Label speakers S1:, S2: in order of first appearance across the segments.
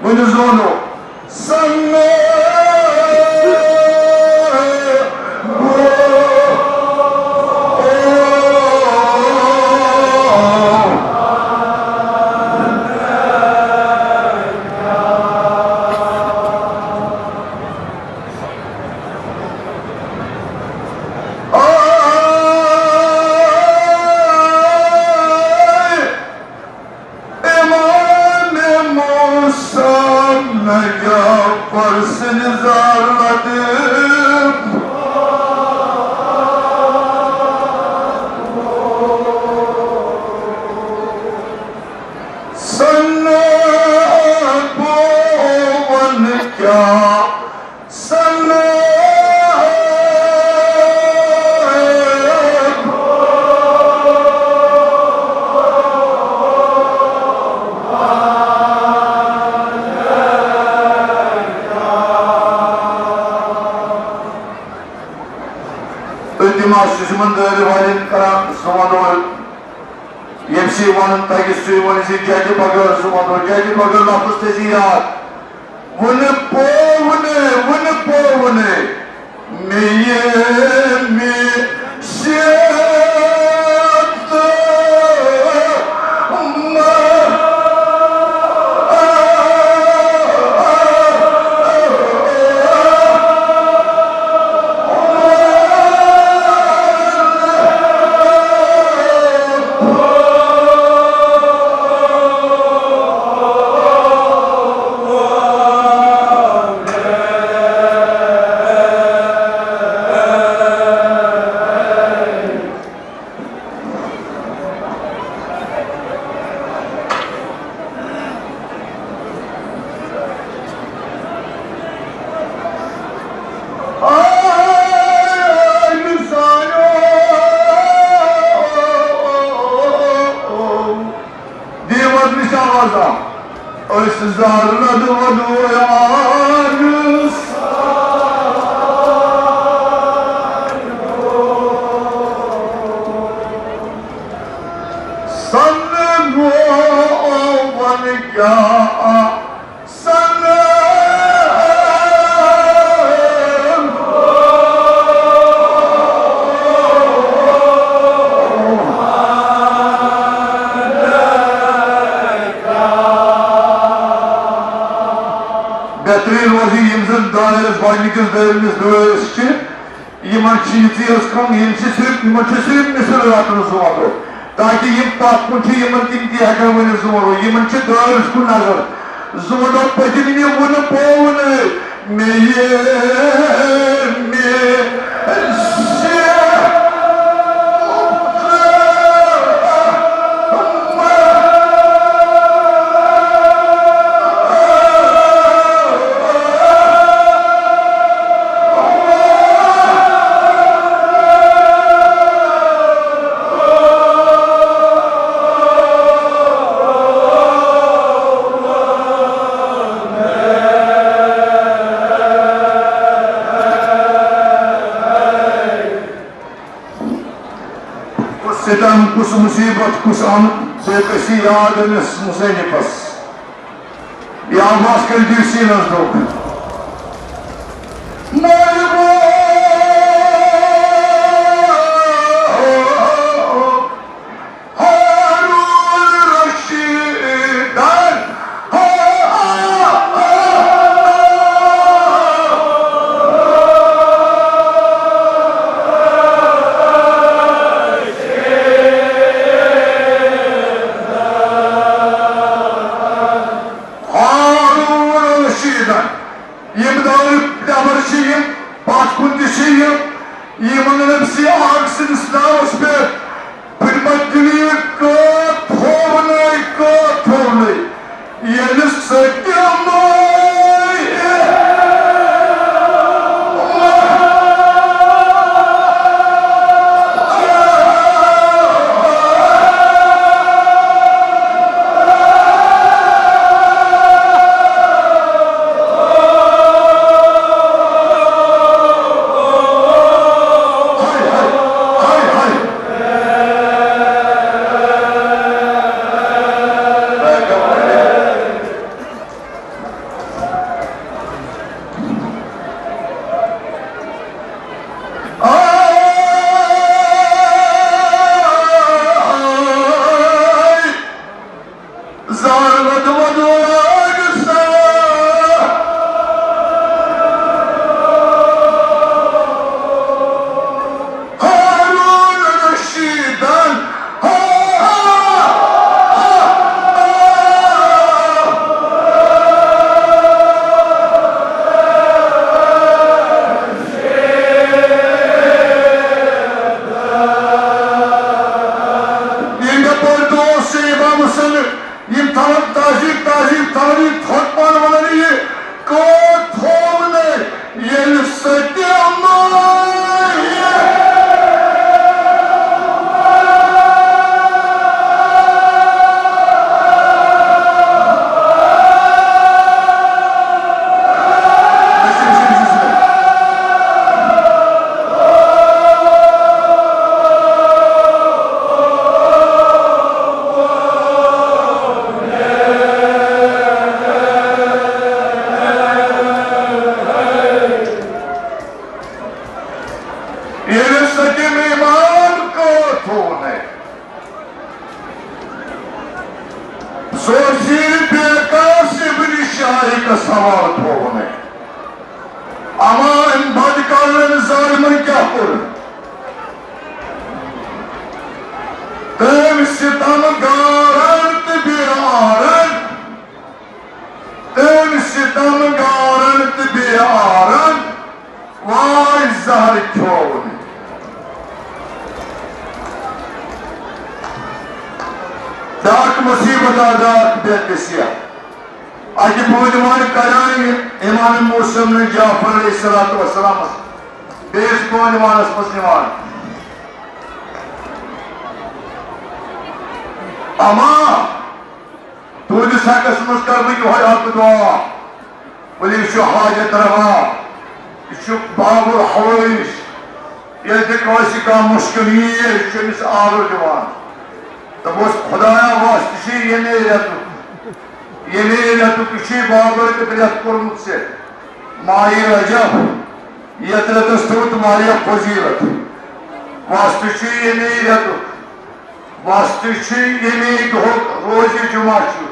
S1: Venezuela. Sanne. Kus musibat, kus on see, kas siia Adenes Musenipas. Ja vaskel tüüsinas toob. का सवाल थोने अमा इन बदकालन जालिमन क्या कर तम सितम गारन ते बेआरन तम सितम गारन ते बेआरन वाय जहर थोने दाक मुसीबत आजाद बेकसिया आज मौजमान कराएंगे इमाम मौसम ने जाफर अलैहिस्सलाम बेस मौजमान मुस्लिमान अमा तुझ सकस मुस्कर में जो है दुआ बोले शो हाजत रवा शो बाबुल हवाइश ये दिखासी का मुश्किल ये शमिस आलो जवान तब उस खुदाया वास्ते ये नहीं रहता ये लेलतु किसी बाबर के प्रयास कुर्मुत से माई रजब यतरत स्तुत मारिया फजीलत वास्तुची ये लेलतु वास्तुची ये में दो रोज़े जुमाशु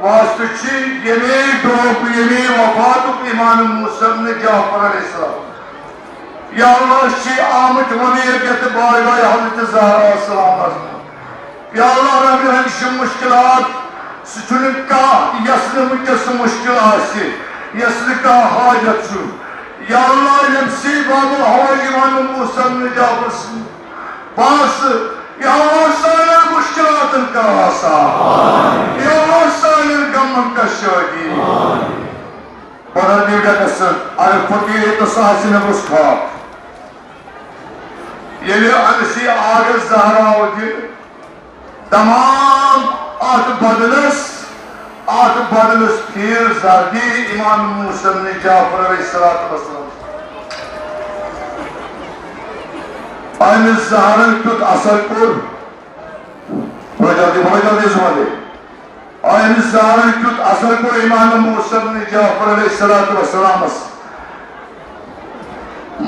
S1: वास्तुची ये में दो ये में वफातु इमाम मुसल्म ने जाफर अलैहिस्सलाम या अल्लाह शी आमद वमीर के तबारगा हज़रत ज़हरा सलाम या अल्लाह रब हमेशा मुश्किलात सुन का यसने मुझे मुश्किल आसे यसने का हाजत सु या अल्लाह यमसी बाबू हवाई इमाम मुसल्म ने जाफर पास या अल्लाह सारे मुश्किलात का आसा या अल्लाह सारे गम का शादी पर देवता कसर अरे फकीर तो साहसी ने मुस्का ये ले अनसी आगे ज़हरा होती तमाम आठ बदलस फिर ज़ादी इमाम मुसल्म ने जाफर अलैहिस्सलाम आयन ज़हरन तुत असर कर बजाते ज़माने आयन ज़हरन तुत असर कर इमाम मुसल्म ने जाफर अलैहिस्सलाम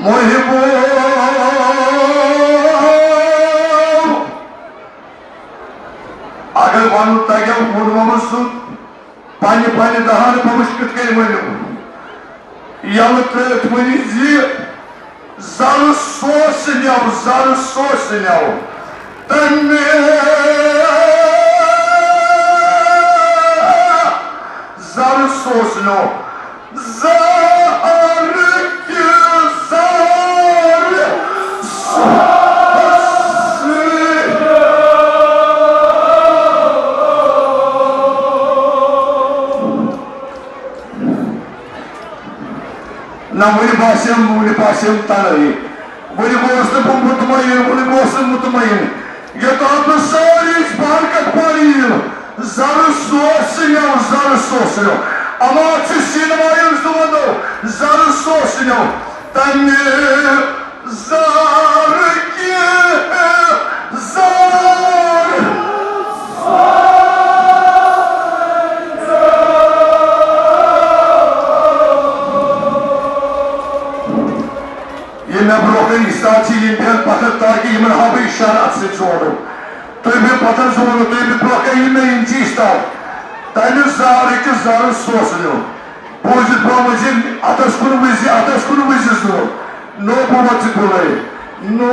S1: मोहिबो अगर वानु तगम मुर्मसु पानी पानी दहान पमुश्कित के मनु यल त्रेत मनी जी ज़र सोस न्याव तन्ने ज़र सोस नो ज़र के ज़र ना मुझे बासिम तनाई मुझे मुतमईन ये तो आप सारी इस बारकत पानी ज़र सोसनो अमा सिनवाइल सुवंदो ज़र सोसनो तन्ने ज़र के ज़र मैं ब्रोकन साथी इन पत्थर ताकि इन हवाई शराब से छोड़ो तो मैं पत्थर छोड़ो तो मैं ब्रोकन में इन चीज था ताकि ज़ारे के ज़ारे सोच लो बोझ बामजिन आतश कुन विज़ दो नो बामज बोले नो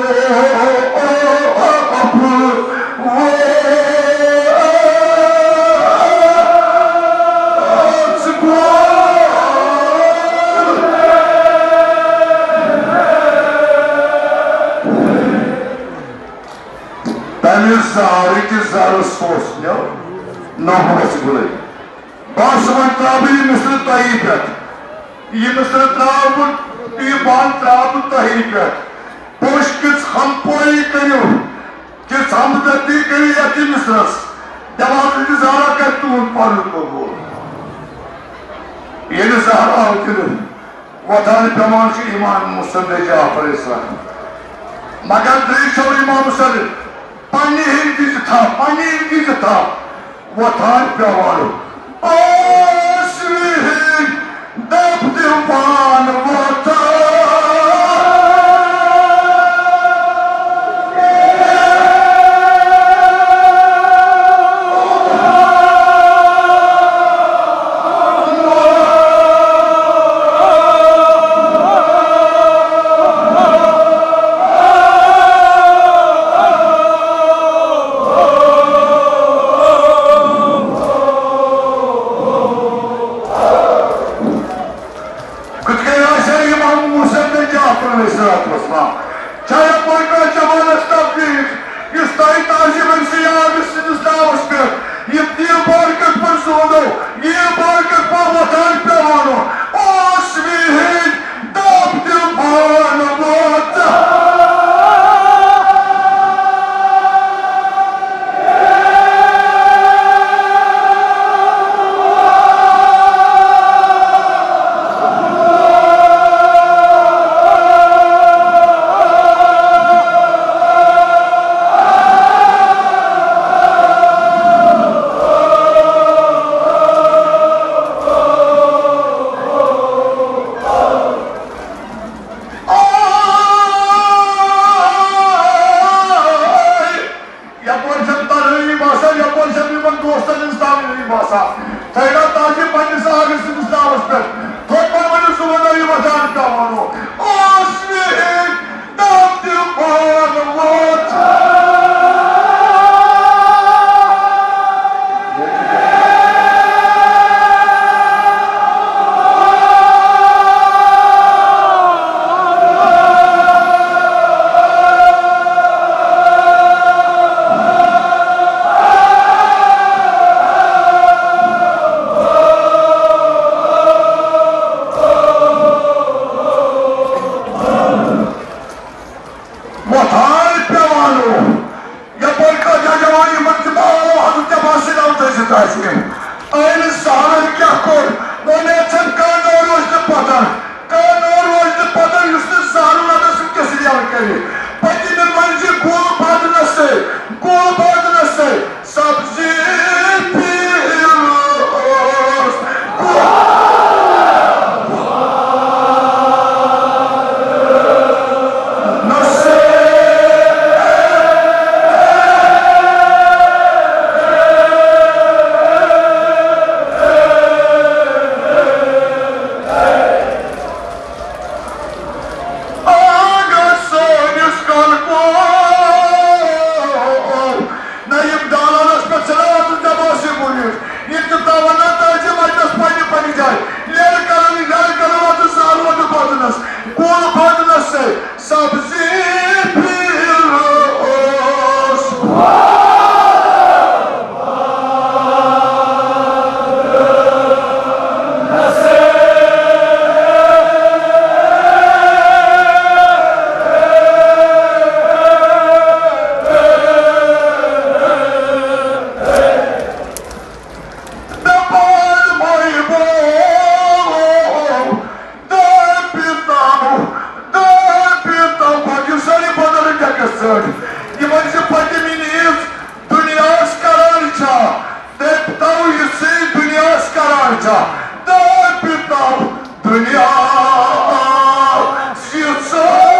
S1: अपु ज़ारे के ज़ारे सोच लो नो बामज बोले बासवन ताबी मिस्र ताईबत ये मिस्र ताबुत ये बाल ताबुत ताईबत पोश किस हम पोई करियो किस हम दत्ती करी यकी मिस्रस जवाब इंतज़ार कर तू उन पर को बोल ये नज़ारा होती वतान प्रमाण से इमाम मुसल्म ने जाफर अलैहिस्सलाम मगर दृश्य इमाम मुसल्म पानी हिंदी था वतान प्रमाण Osrihin daptivan vatan dünya silse.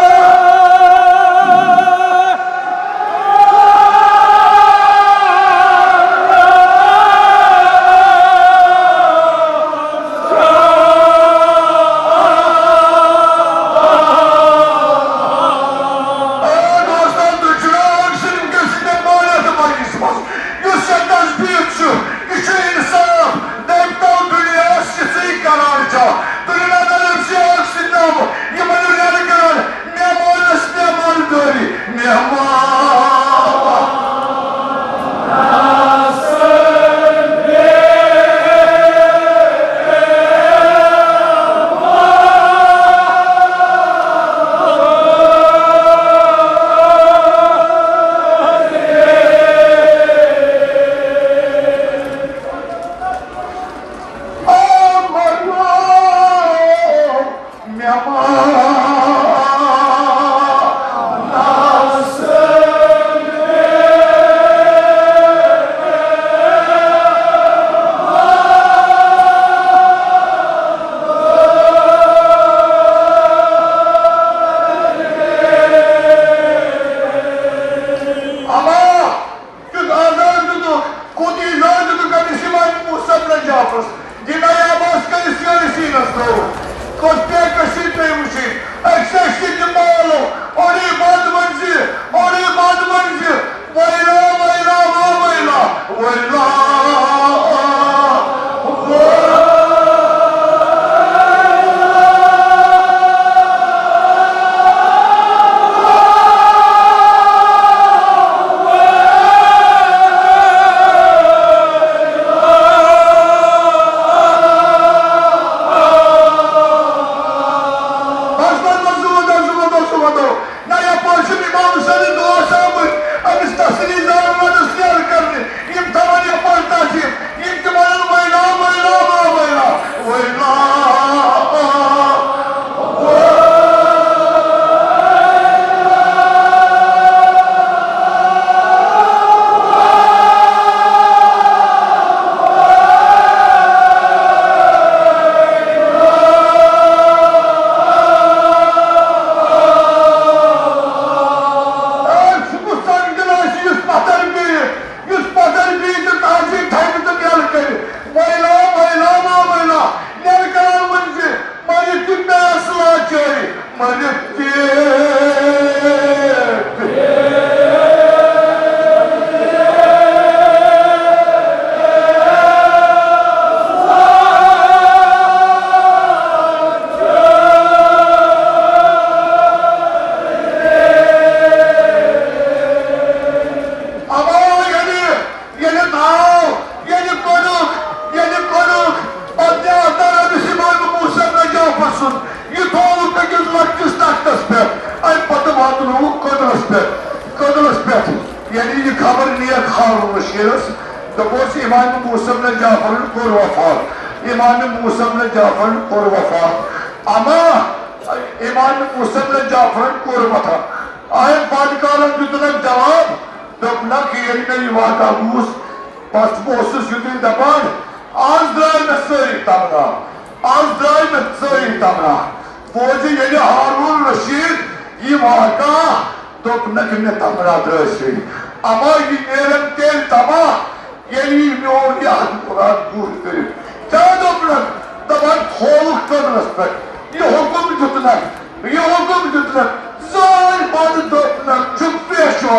S1: Zor bana toprak çok beşo.